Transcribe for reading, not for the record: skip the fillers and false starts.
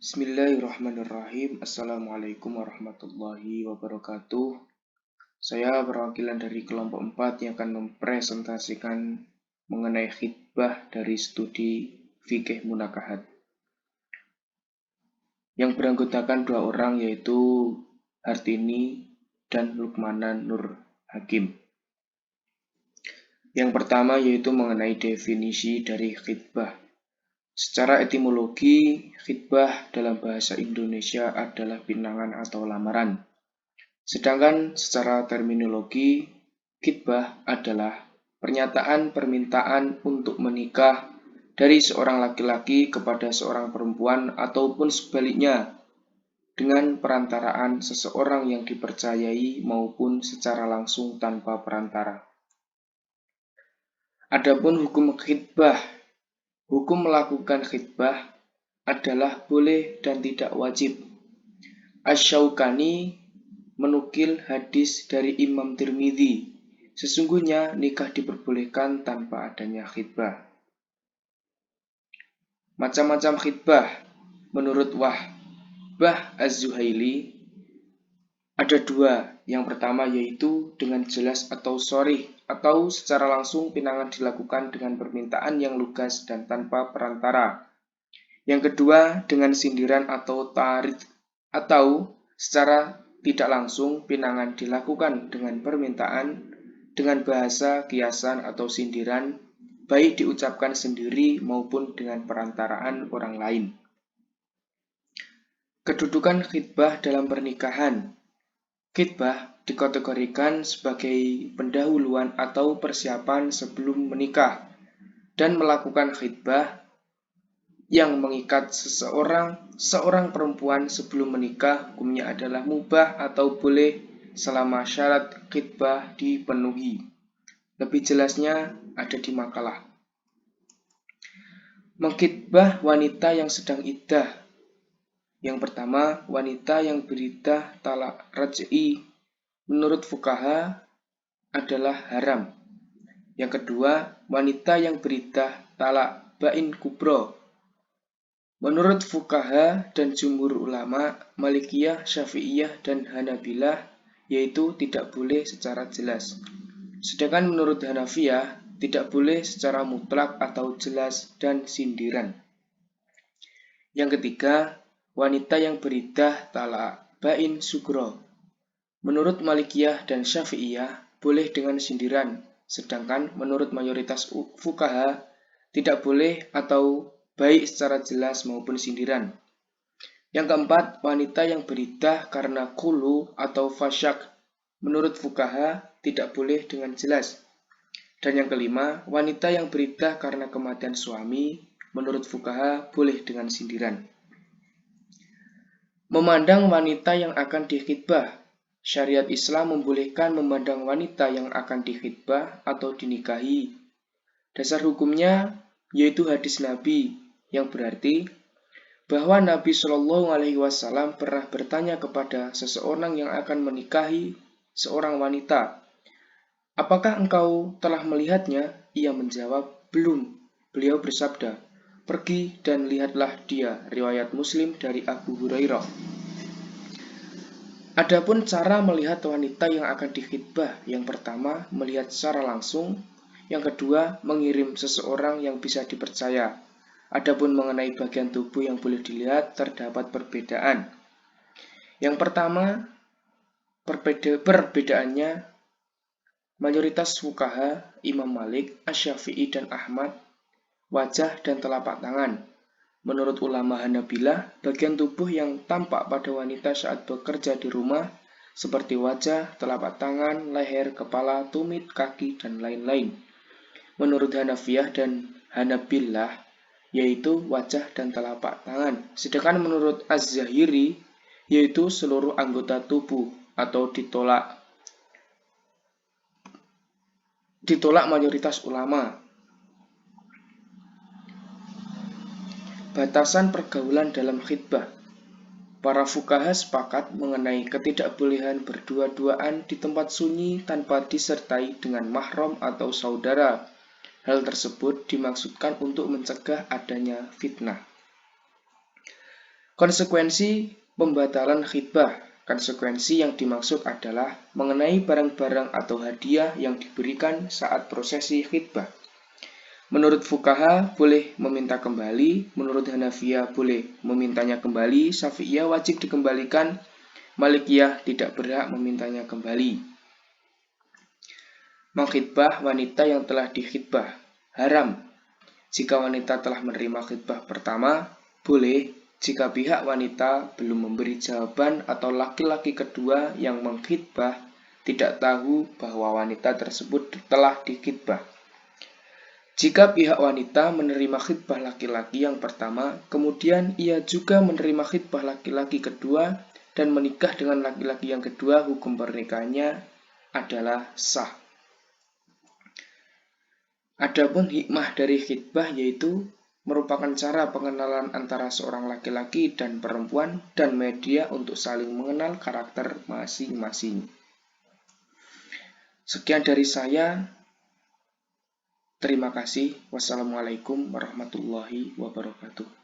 Bismillahirrahmanirrahim. Assalamualaikum warahmatullahi wabarakatuh. Saya perwakilan dari kelompok 4 yang akan mempresentasikan mengenai khitbah dari studi fikih munakahat. Yang beranggotakan 2 orang yaitu Hartini dan Lukmana Nur Hakim. Yang pertama yaitu mengenai definisi dari khitbah. Secara etimologi, khitbah dalam bahasa Indonesia adalah pinangan atau lamaran. Sedangkan secara terminologi, khitbah adalah pernyataan permintaan untuk menikah dari seorang laki-laki kepada seorang perempuan ataupun sebaliknya dengan perantaraan seseorang yang dipercayai maupun secara langsung tanpa perantara. Adapun hukum khitbah, hukum melakukan khitbah adalah boleh dan tidak wajib. Asy-Syaukani menukil hadis dari Imam Tirmidzi, sesungguhnya nikah diperbolehkan tanpa adanya khitbah. Macam-macam khitbah menurut Wahbah Az-Zuhaili ada 2. Yang pertama yaitu dengan jelas atau sharih atau secara langsung pinangan dilakukan dengan permintaan yang lugas dan tanpa perantara. Yang kedua dengan sindiran atau tarid atau secara tidak langsung pinangan dilakukan dengan permintaan dengan bahasa kiasan atau sindiran, baik diucapkan sendiri maupun dengan perantaraan orang lain. Kedudukan khitbah dalam pernikahan. Khitbah dikategorikan sebagai pendahuluan atau persiapan sebelum menikah, dan melakukan khitbah yang mengikat seorang perempuan sebelum menikah hukumnya adalah mubah atau boleh selama syarat khitbah dipenuhi. Lebih jelasnya ada di makalah. Mengkhitbah wanita yang sedang iddah. Yang pertama, wanita yang beriddah talak raj'i menurut fuqaha adalah haram. Yang kedua, wanita yang beriddah talak bain kubro. Menurut fuqaha dan jumhur ulama Malikiyah, Syafi'iyah, dan Hanabilah yaitu tidak boleh secara jelas. Sedangkan menurut Hanafiyah tidak boleh secara mutlak atau jelas dan sindiran. Yang ketiga, wanita yang beriddah talak bain sugro. Menurut Malikiyah dan Syafi'iyah boleh dengan sindiran, sedangkan menurut mayoritas fuqaha tidak boleh atau baik secara jelas maupun sindiran. Yang keempat, wanita yang beriddah karena khulu atau fasyak. Menurut fuqaha tidak boleh dengan jelas. Dan yang kelima, wanita yang beriddah karena kematian suami. Menurut fuqaha boleh dengan sindiran. Memandang wanita yang akan dikhitbah. Syariat Islam membolehkan memandang wanita yang akan dikhitbah atau dinikahi. Dasar hukumnya yaitu hadis Nabi yang berarti bahwa Nabi Shallallahu Alaihi Wasallam pernah bertanya kepada seseorang yang akan menikahi seorang wanita, "Apakah engkau telah melihatnya?" Ia menjawab, "Belum." Beliau bersabda, "Pergi dan lihatlah dia." Riwayat Muslim dari Abu Hurairah. Adapun cara melihat wanita yang akan dikhitbah, yang pertama melihat secara langsung, yang kedua mengirim seseorang yang bisa dipercaya. Adapun mengenai bagian tubuh yang boleh dilihat terdapat perbedaan. Yang pertama, perbedaannya mayoritas fuqaha, Imam Malik, Asy-Syafi'i dan Ahmad, wajah dan telapak tangan. Menurut ulama Hanabilah, bagian tubuh yang tampak pada wanita saat bekerja di rumah seperti wajah, telapak tangan, leher, kepala, tumit, kaki, dan lain-lain. Menurut Hanafiyah dan Hanabilah, yaitu wajah dan telapak tangan. Sedangkan menurut Az-Zahiri, yaitu seluruh anggota tubuh atau ditolak mayoritas ulama. Batasan pergaulan dalam khitbah. Para fuqaha sepakat mengenai ketidakbolehan berdua-duaan di tempat sunyi tanpa disertai dengan mahram atau saudara. Hal tersebut dimaksudkan untuk mencegah adanya fitnah. Konsekuensi pembatalan khitbah. Konsekuensi yang dimaksud adalah mengenai barang-barang atau hadiah yang diberikan saat prosesi khitbah. Menurut fuqaha boleh meminta kembali, menurut Hanafiyah boleh memintanya kembali, Syafi'iyah wajib dikembalikan, Malikiyah tidak berhak memintanya kembali. Mengkhitbah wanita yang telah dikhitbah haram. Jika wanita telah menerima khitbah pertama, boleh jika pihak wanita belum memberi jawaban atau laki-laki kedua yang mengkhitbah tidak tahu bahwa wanita tersebut telah dikhitbah. Jika pihak wanita menerima khitbah laki-laki yang pertama, kemudian ia juga menerima khitbah laki-laki kedua dan menikah dengan laki-laki yang kedua, hukum pernikahannya adalah sah. Adapun hikmah dari khitbah yaitu merupakan cara pengenalan antara seorang laki-laki dan perempuan dan media untuk saling mengenal karakter masing-masing. Sekian dari saya. Terima kasih. Wassalamualaikum warahmatullahi wabarakatuh.